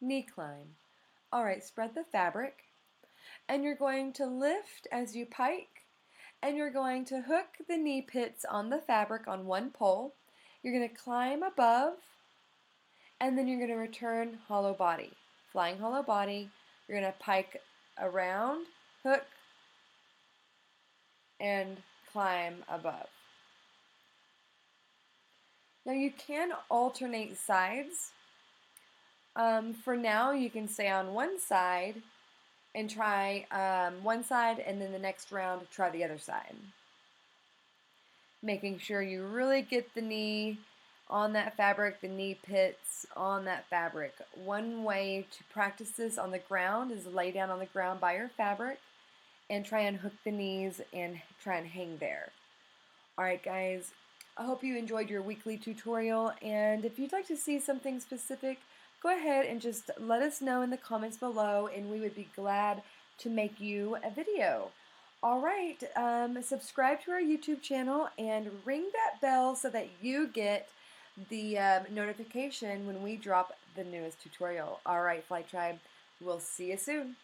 knee climb. All right, spread the fabric, and you're going to lift as you pike, and you're going to hook the knee pits on the fabric on one pole. You're going to climb above, and then you're going to return hollow body. Flying hollow body, you're going to pike around, hook, and climb above. Now you can alternate sides. For now, you can stay on one side and try one side, and then the next round try the other side. Making sure you really get the knee on that fabric, the knee pits on that fabric. One way to practice this on the ground is lay down on the ground by your fabric and try and hook the knees and try and hang there. Alright guys, I hope you enjoyed your weekly tutorial, and if you'd like to see something specific, go ahead and just let us know in the comments below, and we would be glad to make you a video. Alright, subscribe to our YouTube channel and ring that bell so that you get the notification when we drop the newest tutorial. Alright, Flight Tribe, we'll see you soon.